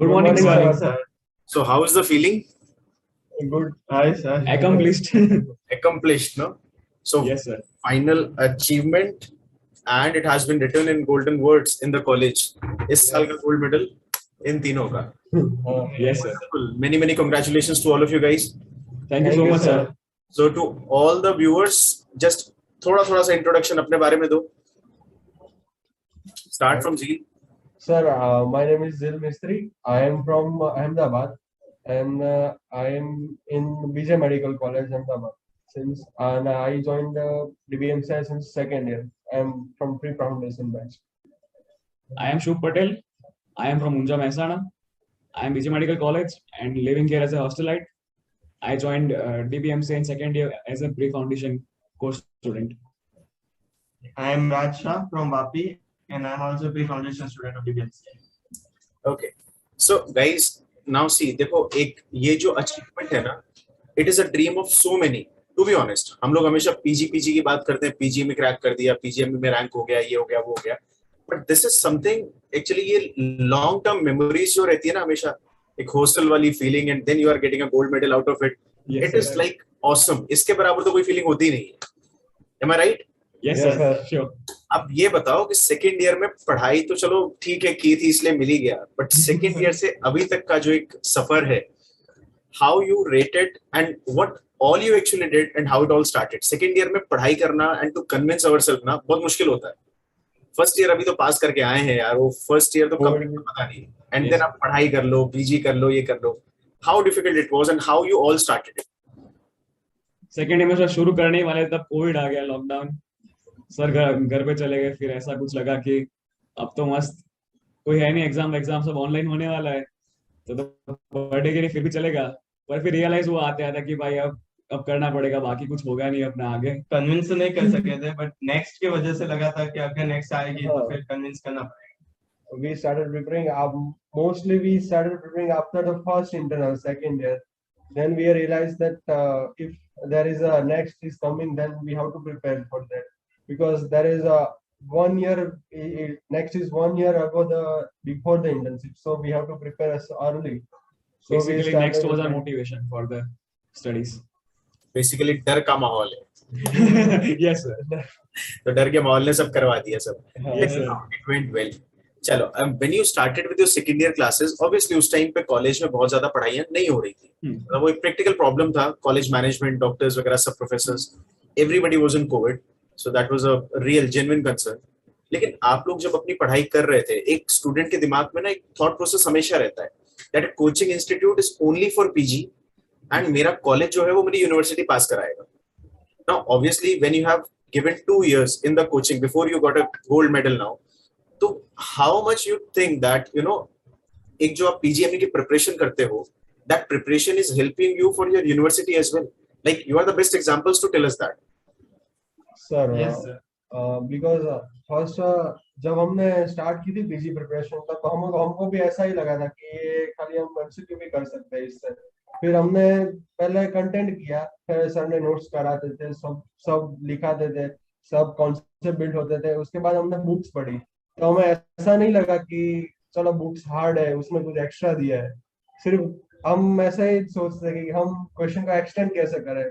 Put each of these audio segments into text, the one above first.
Good Good morning, morning, sir. sir. So how is the feeling? Good. Hi, sir. Accomplished. Accomplished, no? So Yes, sir. final achievement, and it has been written in golden words in the college. इस साल का gold medal इन तीनों का. Yes, sir. Many congratulations to all of you guys. Thank you so much, sir. So to all the viewers, just थोड़ा सा introduction अपने बारे में दो. Start from Zeel. Sir, my name is Zil Mistry. I am from Ahmedabad, and I am in BJ Medical College, Ahmedabad. And I joined DBMCI since second year. I am from pre-foundation batch. I am Shubh Patel. I am from Unja Mehsana. I am BJ Medical College and living here as a hostelite. I joined DBMC in second year as a pre-foundation course student. I am Raj Shah from Vapi, and I am also a pre-foundation student of DBMC. Okay. So guys, now see, देखो एक ये जो achievement है ना, it is a dream of so many. To be honest, हम लोग हमेशा PG की बात करते हैं, पीजी में क्रैक कर दिया, पीजीएम में रैंक हो गया, ये हो गया, वो हो गया. But this is something actually ये long term memories जो रहती है ना हमेशा, एक hostel वाली feeling, and then you are getting a gold medal out of it. Yes, It is sir. like awesome. इसके बराबर तो कोई feeling होती नहीं है. Am I right? Yes, Yes, sir. sir. Sure. अब ये बताओ कि सेकेंड ईयर में पढ़ाई तो चलो ठीक है की थी इसलिए मिल ही गया, बट सेकेंड ईयर से अभी तक का जो एक सफर है, how you rated and what all you actually did and how it all started. Second year में पढ़ाई करना एंड टू कन्विंस अवरसेल्फ ना बहुत मुश्किल होता है. फर्स्ट ईयर अभी तो पास करके आए हैं यार, वो फर्स्ट ईयर तो कब पता नहीं, एंड देन आप पढ़ाई कर लो, पीजी कर लो, ये कर लो. How difficult it was and how you all started. Second year में सर शुरू करने ही वाले तब कोविड आ गया, लॉकडाउन. सर घर पे चले गए. फिर ऐसा कुछ लगा कि अब तो मस्त कोई है नहीं, एग्जाम सब ऑनलाइन होने वाला है, तो पढ़ने के लिए फिर भी चलेगा. पर फिर रियलाइज हुआ आते आता कि भाई अब करना पड़ेगा, बाकी कुछ होगा नहीं अपना आगे. कन्विंस नहीं कर सके थे, बट नेक्स्ट की वजह से लगा था कि अगर नेक्स्ट आएगी तो फिर कन्विंस करना पड़ेगा. We started preparing. Mostly we started preparing after the first internal, second year. Then we realized that if there is a next is coming, then we have to prepare for that, because there is a 1 year. Next is 1 year ago before the internship, so we have to prepare as early. So Basically, next was our motivation for the studies. Basically डर का माहौल है. Yes, sir. तो डर के माहौल ने सब करवा दिया सब. Yes, sir. It went well. चलो, when you started with your second year classes, obviously उस टाइम पे कॉलेज में बहुत ज्यादा पढ़ाइयाँ नहीं हो रही थी. मतलब वो एक प्रैक्टिकल प्रॉब्लम था. कॉलेज मैनेजमेंट, डॉक्टर्स वगैरह सब professors, everybody was in Covid, so that was a real genuine concern. लेकिन आप लोग जब अपनी पढ़ाई कर रहे थे, एक स्टूडेंट के दिमाग में ना एक थॉट प्रोसेस हमेशा रहता है that coaching institute is only for PG and मेरा कॉलेज जो है वो मेरी यूनिवर्सिटी पास कराएगा. Now obviously when you have given 2 years in the coaching before you got a gold medal now, तो how much you think that एक जो आप पीजीएमई की प्रिपरेशन करते हो, that preparation is helping you for your university as well. Like you are the best examples to tell us that. Sir, Yes, sir. because first जब हमने start की थी पीजी प्रिपरेशन, तब हमको भी ऐसा ही लगा था कि ये खाली हम एमसीक्यू भी कर सकते हैं इससे. फिर हमने पहले कंटेंट किया, फिर सर ने नोट्स कराते थे, सब लिखाते थे, सब कॉन्सेप्ट बिल्ड होते थे. उसके बाद हमने बुक्स पढ़ी, तो हमें ऐसा नहीं लगा कि चलो बुक्स हार्ड है, उसमें कुछ एक्स्ट्रा दिया है. सिर्फ हम ऐसा ही सोचते थे कि हम क्वेश्चन का एक्सटेंड कैसे करें,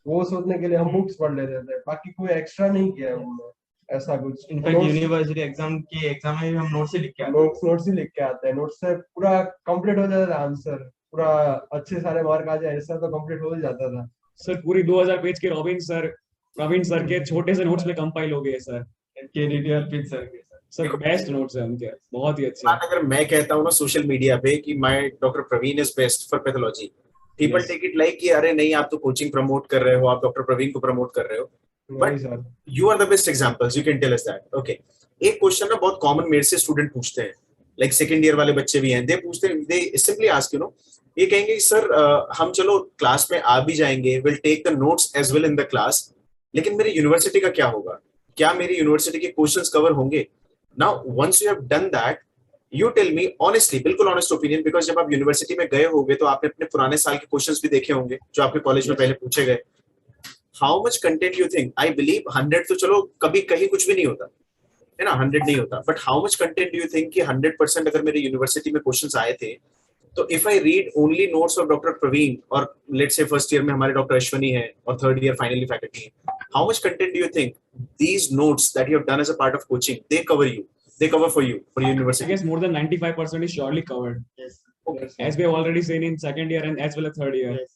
वो सोचने के लिए हम बुक्स पढ़ लेते थे. बाकी कोई एक्स्ट्रा नहीं किया हमने ऐसा कुछ. इनफैक्ट यूनिवर्सिटी एग्जाम में भी हम नोट्स ही लिख के आते नोट्स ही लिख के आते हैं. नोट्स से पूरा कंप्लीट हो जाता था आंसर, पूरा अच्छे सारे मार्क आ जाए ऐसा तो कंप्लीट हो ही जाता था. सर पूरी 2000 पेज के प्रवीण सर के छोटे से नोट्स में कंपाइल हो गए सर. केडीटी और पिच सर के सर बेस्ट नोट्स है उनके, बहुत ही अच्छे. अगर मैं कहता हूँ ना सोशल मीडिया पे कि my doctor Praveen is best for pathology, people take it like कि अरे नहीं आप तो कोचिंग प्रमोट कर रहे हो, आप डॉक्टर प्रवीण को प्रमोट कर रहे हो. But you are the best examples, you can tell us that. Okay, एक क्वेश्चन ना बहुत कॉमन मेरे से स्टूडेंट पूछते हैं, लाइक सेकंड ईयर वाले बच्चे भी हैं, दे पूछते हैं, दे सिंपली आस्क ये कहेंगे सर हम चलो क्लास में आ भी जाएंगे, will take the notes as well in the class, लेकिन मेरी यूनिवर्सिटी का क्या होगा, क्या मेरी यूनिवर्सिटी के क्वेश्चंस कवर होंगे. Now once you have done that, you tell me honestly, बिल्कुल ऑनेस्ट ओपिनियन, बिकॉज जब आप यूनिवर्सिटी में गए होंगे तो आपने अपने पुराने साल के क्वेश्चंस भी देखे होंगे जो आपके कॉलेज में पहले पूछे गए. How much content you think, I believe 100 तो चलो कभी कहीं कुछ भी नहीं होता है ना, 100 नहीं होता, but how much content do you think कि 100% अगर मेरी यूनिवर्सिटी में क्वेश्चंस आए थे तो if I read only notes of Dr. Praveen, or let's say first year में हमारे Dr. Ashwani है और third year finally faculty है, how much content do you think these notes that you have done as a part of coaching they cover for you for I university? guess more than 95% is surely covered, Yes. Okay. as we have already seen in second year and as well as third year. Yes.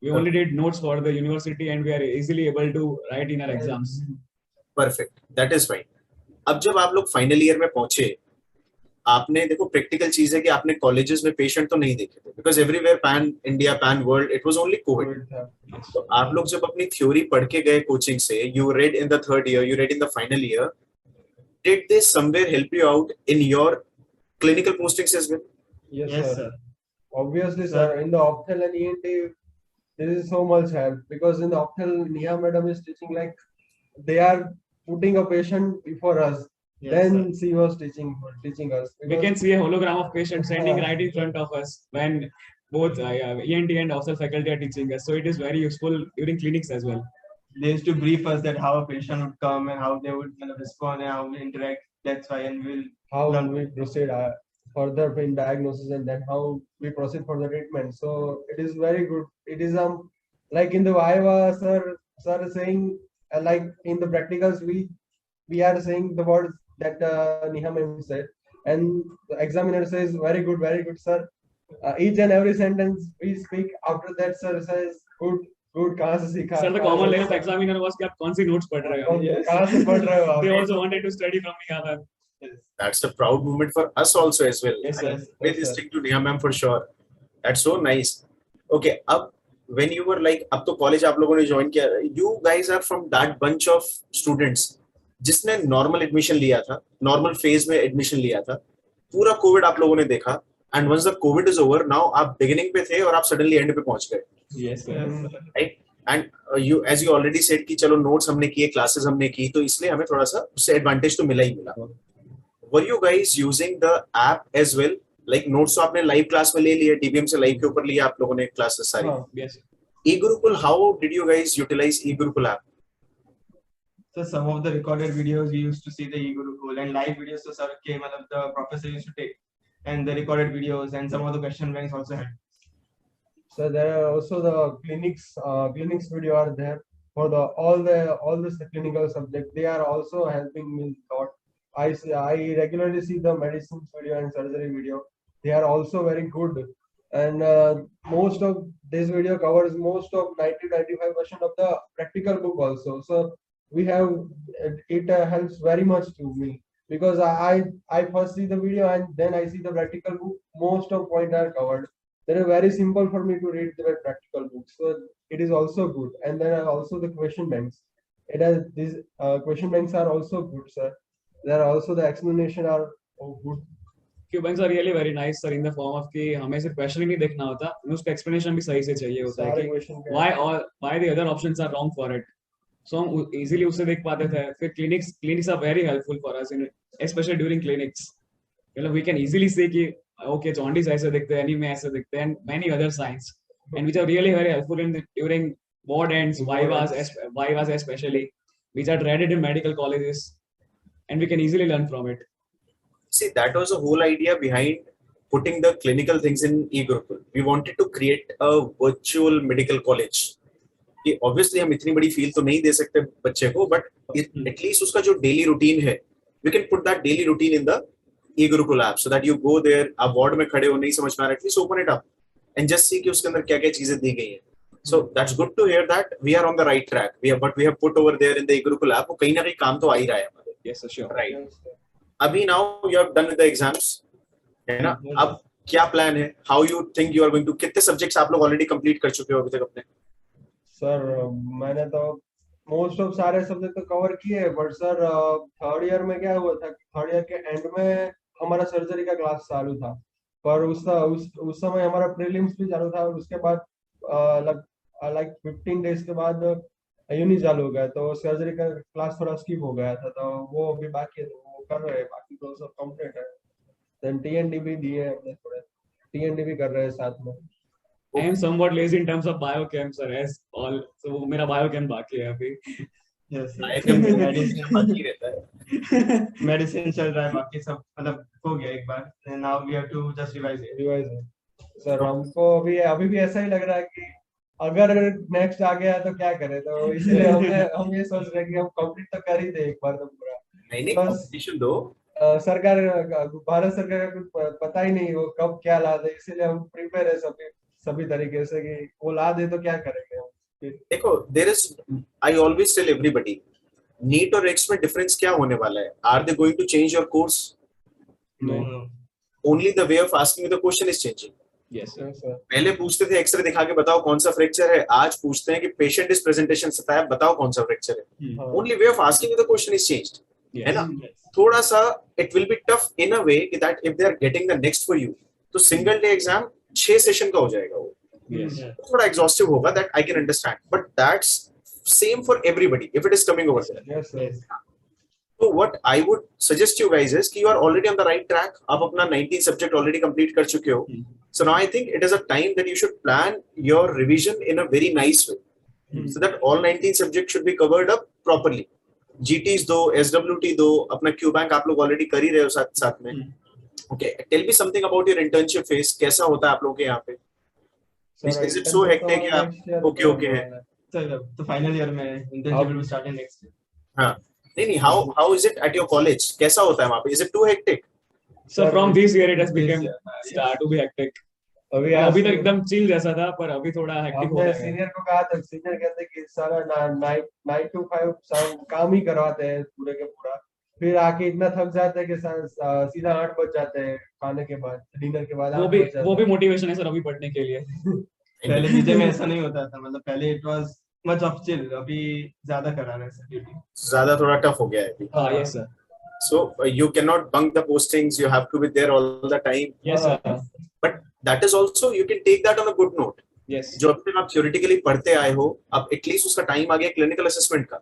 We only did notes for the university and we are easily able to write in our exams. Perfect. That is fine. अब जब आप लोग final year में पहुंचे, आपने देखो practical चीज है कि आपने कॉलेजेस में पेशेंट तो नहीं देखे थे, because everywhere pan India pan world it was only Covid. तो आप लोग जब अपनी थ्योरी पढ़ के गए कोचिंग से, you read in the third year, you read in the final year, did this somewhere help you out in your clinical postings as well? Yes, sir. Obviously, sir. In the Opthel and ENT, there is so much help, because in the Opthel, Neha madam is teaching like they are putting a patient before us. Yes, Then sir. she was teaching us. We can see a hologram of patient standing right in front of us when both ENT and Opthel faculty are teaching us. So it is very useful during clinics as well. They used to brief us that how a patient would come and how they would respond and how we interact. That's why, and we'll How learn. we proceed further in diagnosis, and then how we proceed for the treatment. So it is very good. It is like in the Viva, sir is saying like in the practicals we are saying the words that Neha ma'am said, and the examiner says very good sir. Each and every sentence we speak after that, sir says good कहाँ से सीखा. Sir, the common layer of examiner was कि आप कौन सी notes पढ़ रहे हो. Yes. कहाँ से पढ़ रहे हो आप. They also wanted to study from Neha ma'am. That's a proud moment for us also as well. Yes, sir. Very Yes, sir. distinct to Neha ma'am for sure. That's so nice. Okay, अब when you were like, अब तो college आप लोगों ने join किया, you guys are from that bunch of students जिसने normal admission लिया था, normal phase में admission लिया था, पूरा COVID आप लोगों ने देखा, and once the COVID is over, now आप beginning पे थे और आप suddenly end पे पहुंच गए. Yes, sir. Right? And you, as you already said कि चलो notes हमने किए, classes हमने की, तो इसलिए हमें थोड़ा सा उससे advantage तो मिला ही मिला. Were you guys using the app as well? Like notes तो आपने live class में ले लिए, DBM से live के ऊपर लिया आप लोगों ने classes सारी. Yes. eGurukul, how did you guys utilize eGurukul app? So some of the recorded videos we used to see the eGurukul, and live videos so sir came, the professor used to take, and the recorded videos and some of the question banks also had. So there are also the clinics video are there for all the clinical subject. They are also helping me a lot. I regularly see the medicines video and surgery video. They are also very good, and most of this video covers most of 90-95% of the practical book also. So we have it helps very much to me, because I first see the video and then I see the practical book. Most of points are covered. They are very simple for me to read the practical books. So it is also good. And there are also the question banks. It has these question banks are also good, sir. There are also the explanation are good. Q-banks are really very nice, sir, in the form of कि हमें सिर्फ question ही नहीं देखना होता, हमें उसका explanation भी सही से चाहिए होता है सारे कि question के why the other options are wrong for it. So हम easily उससे देख पाते थे. फिर clinics are very helpful for us, especially during clinics. We can easily say कि okay, jaundice ऐसे दिखते हैं, anemia ऐसे दिखते हैं, and many other signs, and which are really very helpful during ward ends, vivas especially, which are dreaded in medical colleges, and we can easily learn from it. See, that was the whole idea behind putting the clinical things in eGurukul. We wanted to create a virtual medical college. कि obviously हम इतनी बड़ी feel तो नहीं दे सकते बच्चे को, but at least उसका जो daily routine है, we can put that daily routine in the eGurukul app, so that you go there, आप ward में खड़े हो नहीं समझ में आ रहा, at least open it up and just see कि उसके अंदर क्या क्या चीजें दी गई हैं. So that's good to hear that we are on the right track. What we have put over there in the eGurukul app, वो कहीं ना कहीं काम तो आ ही रहा है हमारे. Yes, sir, sure. Right. अभी now you have done with the exams, है ना? अब क्या plan है? How you think you are going to? कितने subjects आप लोग already complete कर चुके हो अभी तक अपने? सर मैंने तो मोस्ट ऑफ सारे सब्जेक्ट तो कवर किए, बट सर थर्ड ईयर में क्या हुआ था, थर्ड ईयर के एंड में हमारा सर्जरी का क्लास चालू था, पर उस समय हमारा प्रीलिम्स भी चालू था, और उसके बाद लाइक 15 डेज के बाद यूनि चालू हो गया, तो सर्जरी का क्लास थोड़ा स्किप हो गया था, तो वो अभी बाकी है, तो वो कर रहे हैं, बाकी तो सब कंप्लीट है. देन टीएनडी भी दिए अपने, थोड़े टीएनडी भी कर रहे हैं साथ में. I am somewhat lazy in terms of biochem, sir, as all. So मेरा biochem बाकी है अभी. Yes, आए yes. थे वो Medicine, बाकी रहता है। medicine चल रहा है, बाकी सब मतलब हो गया एक बार. And now we have to just revise it. Revise है सर। हमको अभी भी ऐसा ही लग रहा है कि अगर नेक्स्ट आ गया तो क्या करें, तो इसीलिए हम ये सोच रहे हैं कि हम कंप्लीट तो कर ही दे एक बार तो पूरा। नहीं नहीं, बस कंपटीशन दो। सरकार, भारत सरकार का कुछ पता ही नहीं वो कब क्या ला दे, इसीलिए हम प्रिपेयर है सभी सभी तरीके से कि वो ला दे तो क्या करेंगे हम फिर। देखो, there is, I always tell everybody, NEET और एक्स में डिफरेंस क्या होने वाला है? Are they going to change your course? No, No. no. Only the way of asking the question is changing. Yes, sir. Yes, sir. पहले पूछते थे x ray दिखा के बताओ कौन सा फ्रैक्चर है, आज पूछते हैं कि पेशेंट इस प्रेजेंटेशन से बताया बताओ कौन सा फ्रैक्चर है। हाँ, only way of asking the question is changed, है Yes. ना? Yes. थोड़ा सा it will be tough in a way that if they are getting the next for you, तो सिंगल डे एग्जाम 6 सेशन का हो जाएगा वो, Yes. Yeah. थोड़ा एग्जॉस्टिव होगा, that I can understand, but that's same for everybody if it is coming over there. yes, sir. Yes. So what I would suggest you guys is कि you are already on the right track. आप अपना 19 subject already complete कर चुके हो. So now I think it is a time that you should plan your revision in a very nice way, so that all 19 subjects should be covered up properly. GTs दो, SWT दो, अपना Q bank आप लोग already कर ही रहे हो साथ साथ में. Okay, tell me something about your internship phase. कैसा होता है आप लोगों के यहाँ पे? Sir, Is it so internship hectic तो या next year okay okay है? तो फाइनल ईयर में internship will be starting next year. हाँ, नहीं, how is it at your college? कैसा होता है वहाँ पे? Is it too hectic? So from this year it has This become year, start to be hectic. अभी अभी तक आज एकदम चिल जैसा था, पर अभी थोड़ा हेक्टिक हो हमने रहा है। सीनियर को कहा था, सीनियर कहते कि सारा 9 to 5 काम ही करवाते हैं पूरे के पूरा, फिर आके इतना थक जाते हैं कि सीधा 8 बज जाते हैं खाने के बाद, डिनर के बाद 8 बज जाते वो भी हैं। मोटिवेशन है सर अभी पढ़ने के लिए। पहले बीजे में ऐसा नहीं होता था, मतलब पहले it was much of chill, अभी ज्यादा करा रहे हैं सर ड्यूटी. ज़्यादा थोड़ा टफ हो गया है अभी. हाँ, yes sir. So you cannot bunk the postings. You have to be there all the time. Yes sir. But that is also, you can take that on a good note. Yes. जो अब तक आप theoretically पढ़ते आए हो, अब at least उसका time आ गया क्लिनिकल असेसमेंट का.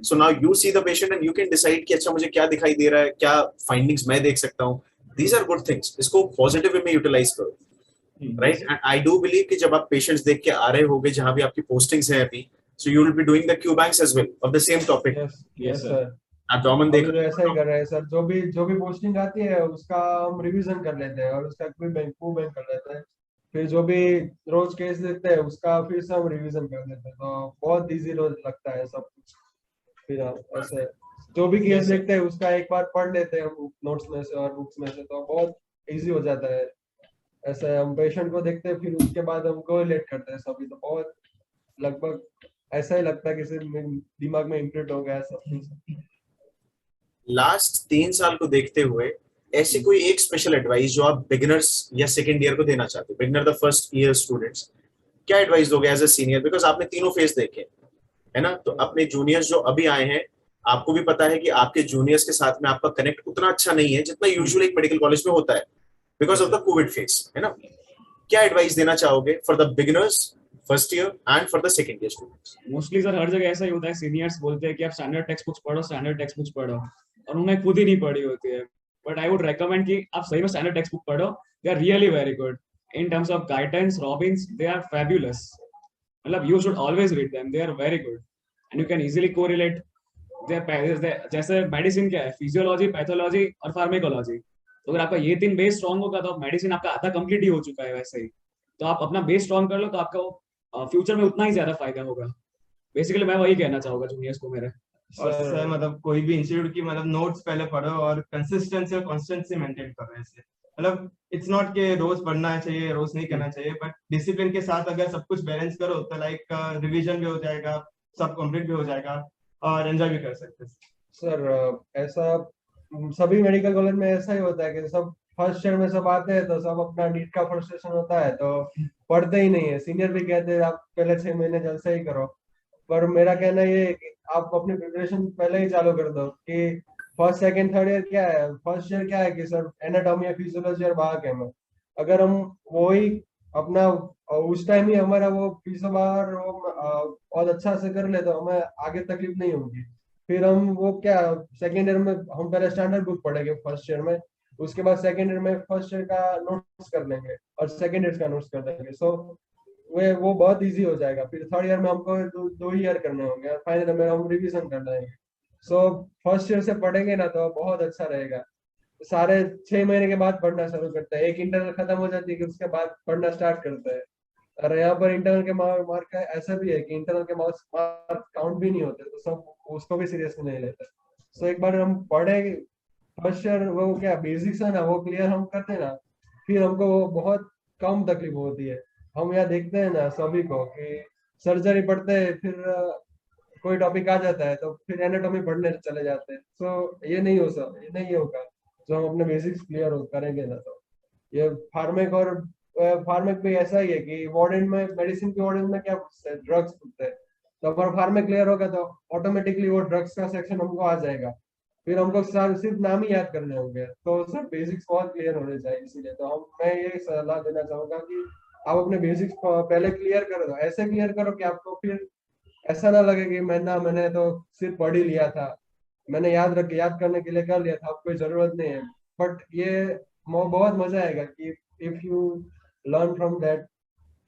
So now you see the patient and you can decide कि अच्छा मुझे क्या दिखाई दे रहा है, क्या फाइंडिंग्स मैं देख सकता हूँ. These are good things. इसको पॉजिटिव वे में यूटिलाइज करो, right? And I do believe कि जब आप पेशेंट्स देख के आ रहे होगे जहां भी आपकी पोस्टिंग्स हैं अभी, so you will be doing the Q banks as well of the same topic. Yes sir. Sir. abdomen हम देख लोग ऐसा ही कर रहे हैं सर, जो भी पोस्टिंग आती है उसका हम रिवीजन कर लेते हैं और उसका क्यू बैंक कर लेते हैं, फिर जो भी रोज केस देखते हैं उसका फिर से हम रिवीजन कर लेते हैं, तो बहुत इजी रोज लगता है सब कुछ। फिर हम ऐसे जो भी केस देखते हैं उसका एक बार पढ़ लेते हैं हम नोट्स में से और बुक्स में से, तो बहुत इजी हो जाता है। ऐसे हम पेशेंट को देखते हैं फिर उसके बाद हम कोरिलेट करते हैं सभी, तो बहुत लगभग ऐसा ही लगता है कि सिर्फ दिमाग में इम्प्रिंट हो गया सब कुछ। लास्ट 3 साल को देखते हुए ऐसे कोई एक स्पेशल एडवाइस जो आप बिगिनर्स या सेकंड ईयर को देना चाहते हो, beginner the first year students, क्या एडवाइस दोगे एज अ सीनियर? बिकॉज आपने तीनों फेज देखे है ना, तो अपने जूनियर्स जो अभी आए हैं, आपको भी पता है कि आपके जूनियर्स के साथ में आपका कनेक्ट उतना अच्छा नहीं है जितना यूजुअली एक मेडिकल कॉलेज में होता है because of the covid phase, है ना? क्या एडवाइस देना चाहोगे for the beginners first year and for the second year students? Mostly sir हर जगह ऐसा ही होता है, सीनियर्स बोलते हैं कि आप स्टैंडर्ड टेक्स्ट बुक्स पढ़ो, स्टैंडर्ड टेक्स्ट बुक्स पढ़ो, और उन्होंने खुद ही नहीं पढ़ी होती है। बट आई वुड रेकमेंड कि आप सही में स्टैंडर्ड टेक्स्ट बुक पढ़ो, they are really very good in terms of guidance, Robbins, they are fabulous. मतलब you should always read them, they are very good and you can easily correlate. जैसे medicine क्या है, physiology, pathology और pharmacology, तो अगर आपका ये 3 base strong होगा तो मेडिसिन आपका आधा कंप्लीट ही हो चुका है वैसे ही। तो आप अपना बेस स्ट्रॉन्ग कर लो तो आपका फ्यूचर में उतना ही ज्यादा फायदा होगा। बेसिकली मैं वही कहना चाहूंगा जूनियर्स को मेरे। और सर मतलब कोई भी इंस्टीट्यूट की मतलब नोट्स पहले पढ़ो और कंसिस्टेंसी और कॉन्स्टेंसी मेंटेन करो। ऐसे मतलब इट्स नॉट कि रोज पढ़ना चाहिए, रोज नहीं करना चाहिए, बट डिसिप्लिन के साथ अगर सब कुछ बैलेंस करो तो लाइक रिवीजन भी हो जाएगा, सब कंप्लीट भी हो जाएगा और एंजॉय भी कर सकते हैं। सर ऐसा सभी मेडिकल कॉलेज में ऐसा ही होता है कि सब फर्स्ट ईयर में सब आते हैं तो सब अपना नीट का फ्रस्ट्रेशन होता है तो पढ़ते ही नहीं है। सीनियर भी कहते हैं आप पहले 6 महीने जलसे ही करो, पर मेरा कहना ये है कि आप अपनी प्रिपरेशन पहले ही चालू कर दो कि फर्स्ट सेकंड थर्ड ईयर क्या है, फर्स्ट ईयर क्या है कि सर एनाटॉमी या फिजियोलॉजी और बायोकेम, अगर हम वही अपना उस टाइम ही हमारा वो फिजियो बार बहुत अच्छा से कर ले तो हमें आगे तकलीफ नहीं होगी। फिर हम वो क्या सेकेंड ईयर में हम पहले स्टैंडर्ड बुक पढ़ेंगे फर्स्ट ईयर में, उसके बाद सेकेंड ईयर में फर्स्ट ईयर का नोट्स कर लेंगे और सेकेंड ईयर का नोट्स कर लेंगे। सो वो बहुत इजी हो जाएगा। फिर थर्ड ईयर में हमको 2 ईयर करने होंगे और फाइनल में हम रिवीजन करना है। सो फर्स्ट ईयर से पढ़ेंगे ना तो बहुत अच्छा रहेगा। सारे 6 महीने के बाद पढ़ना शुरू करते हैं, एक इंटरनल खत्म हो जाती है कि उसके बाद पढ़ना स्टार्ट करते हैं। और यहाँ पर इंटरनल के मार्क का ऐसा भी है कि इंटरनल के मार्क काउंट भी नहीं होते, तो सब उसको भी सीरियसली नहीं लेते। सो एक बार हम पढ़े फर्स्ट ईयर, वो क्या बेसिक्स है ना वो क्लियर हम करते हैं ना, फिर हमको वो बहुत कम तकलीफ होती है। हम यहाँ देखते हैं ना सभी को कि सर्जरी पढ़ते हैं, फिर कोई टॉपिक आ जाता है तो फिर एनाटॉमी पढ़ने चले जाते हैं। सो ये नहीं होगा जो हम अपने बेसिक्स क्लियर करेंगे ना तो। ये फार्मेक और फार्मेक भी ऐसा ही है कि वार्डन में, मेडिसिन के वार्डन में क्या पूछते हैं, ड्रग्स पूछते हैं। तो अगर फार्मेक क्लियर होगा तो ऑटोमेटिकली वो ड्रग्स का सेक्शन हमको आ जाएगा। फिर हमको सिर्फ नाम ही याद करने होंगे, तो सर बेसिक्स बहुत क्लियर होने चाहिए। इसीलिए तो मैं ये सलाह देना चाहूंगा कि आप अपने बेसिक्स पहले क्लियर करो, तो ऐसे क्लियर करो कि आपको फिर ऐसा ना लगे कि मैंने तो सिर्फ पढ़ ही लिया था, मैंने याद करने के लिए कर लिया था, अब कोई जरूरत नहीं है। बट ये बहुत मजा आएगा कि if you learn from that,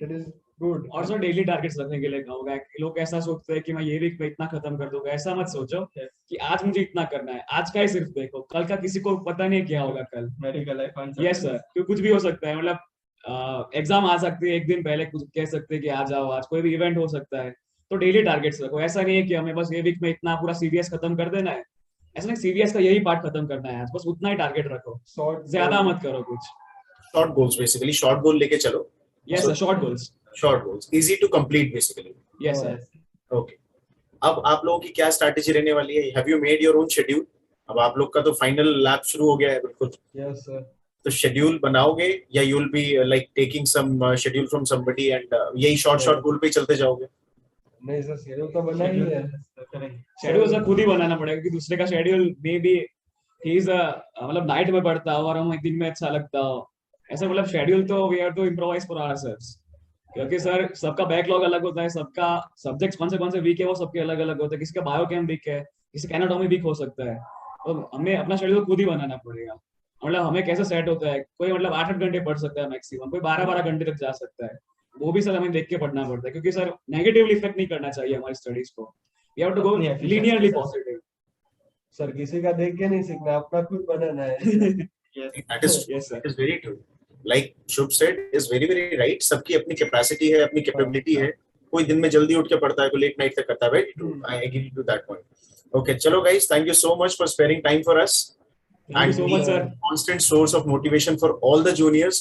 it is good. और सर डेली टारगेट्स रखने के लिए कहूंगा। लोग ऐसा सोचते हैं कि मैं ये वीक में इतना खत्म कर दूंगा, ऐसा मत सोचो कि आज मुझे इतना करना है, आज का ही सिर्फ देखो, कल का किसी को पता नहीं क्या होगा कल। मेडिकल लाइफ यस सर, क्योंकि कुछ भी हो सकता है, मतलब एग्जाम आ सकती है एक दिन पहले, कुछ कह सकते हैं कि आ जाओ आज, कोई भी इवेंट हो सकता है। तो डेली टारगेट्स रखो, ऐसा नहीं है कि हमें बस ये वीक में इतना पूरा सीबीएस खत्म कर देना है, ऐसा नहीं, सीबीएस का यही पार्ट खत्म करना है आज, बस उतना ही टारगेट रखो, ज्यादा मत करो कुछ। Short goals, basically short goal लेके चलो। Yes sir, short goals. Short goals easy to complete basically. Yes sir. Okay, अब आप लोगों की क्या स्ट्रैटेजी रहने वाली है? Have you made your own schedule? अब आप लोग का तो फाइनल लैब शुरू हो गया है बिल्कुल। Yes sir. तो शेड्यूल बनाओगे या you will be like taking some schedule from somebody and यही शॉर्ट गोल पे चलते जाओगे? नहीं सर, शेड्यूल तो बना ही है। शेड्यूल सर खुद ही बनाना पड़ेगा, क्योंकि दूसरे का schedule may be he is मतलब नाइट में पढ़ता हो और हमें दिन में अच्छा लगता हो, ऐसा मतलब शेड्यूल तो we have to improvise for ourselves. क्योंकि सर सबका बैकलॉग अलग होता है, सबका सब्जेक्ट्स कौन से वीक है वो सबके अलग अलग होते हैं, किसी का बायोकेम वीक है, किसी का एनाटॉमी वीक हो सकता है। तो हमें अपना शेड्यूल खुद ही बनाना पड़ेगा। मतलब हमें कैसे सेट होता है, कोई मतलब 8-8 घंटे पढ़ सकता है मैक्सिमम, कोई 12-12 घंटे तक जा सकता है, वो भी सर हमें देख के पढ़ना पड़ता है, क्योंकि सर नेगेटिवली इफेक्ट नहीं करना चाहिए हमारी स्टडीज को। We have to go linearly positive. Sir किसी का देख के नहीं सीखना, अपना खुद बनाना है। That is very true. Like Shubh said, is very right. सबकी अपनी कैपेसिटी है, अपनी कैपेबिलिटी है। कोई दिन में जल्दी उठ के पढ़ता है, कोई लेट नाइट तक करता है। Very true. I agree to that point. Okay, चलो guys, thank you so much for sparing time for us. Thank you so much sir. Constant source of motivation for all the juniors.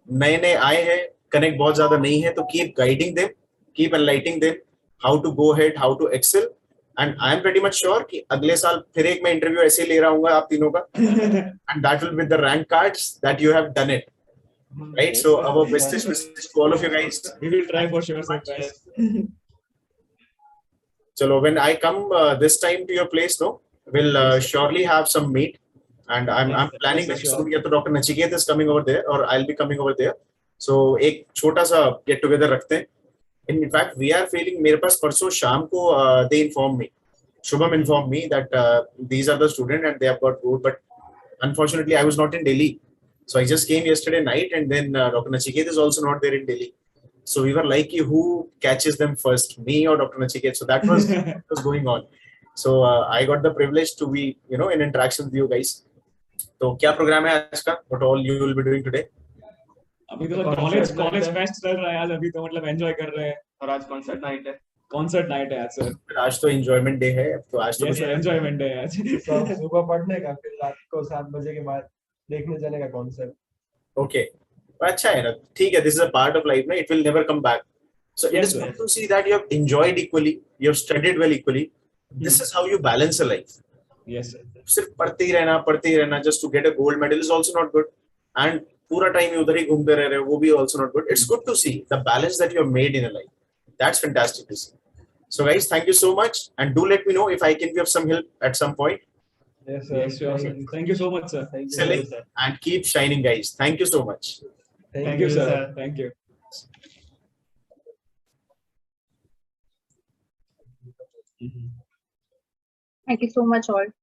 नए आए हैं, connect बहुत ज्यादा नहीं है, तो keep guiding them, keep enlightening them how to go ahead, how to excel. And I am pretty much sure कि अगले साल फिर एक मैं इंटरव्यू ऐसे ले रहा हूँ आप तीनों का, and that will be the rank cards that you have done it, right? So our best wishes to all of you guys. We will try for sure sir, guys. So when I come this time to your place, no, we'll surely have some meet, and I'm planning very soon. या तो Dr. Nachiket is coming over there, or I'll be coming over there. So एक छोटा सा get together रखते हैं. In fact, we are feeling, मेरे पास परसों शाम को they informed me, Shubham informed me that these are the students and they have got good, but unfortunately I was not in Delhi, so I just came yesterday night, and then Dr. Nachiket is also not there in Delhi, so we were like, who catches them first, me or Dr. Nachiket? So that was what was going on. So I got the privilege to be, in interaction with you guys. तो क्या programme है आज का? What all you will be doing today? अभी तो college fest चल रहा है आज, अभी तो मतलब एंजॉय कर रहे हैं, और आज कॉन्सर्ट नाइट है। कॉन्सर्ट नाइट है आज सर। आज तो एंजॉयमेंट डे है, तो आज तो एंजॉयमेंट डे है आज। सुबह पढ़ने का, फिर रात को 7 बजे के बाद देखने जाने का कॉन्सर्ट। ओके, अच्छा है ना, ठीक है, this is a part of life ना, it will never come back, so it is good to see that you have enjoyed equally, you have studied well equally, this is how you balance a life. Yes sir, सिर्फ पढ़ते ही रहना just to get a gold medal is also not good, and पूरा time उधर ही घूमते रह रहे हो, वो भी also not good. It's good to see the balance that you have made in a life, that's fantastic to see. So guys, thank you so much, and do let me know if I can be of some help at some point. Yes sir. Yes sure sir. Thank you so much sir. Excelling and keep shining guys. Thank you so much. Thank you sir. Thank you. Thank you so much all.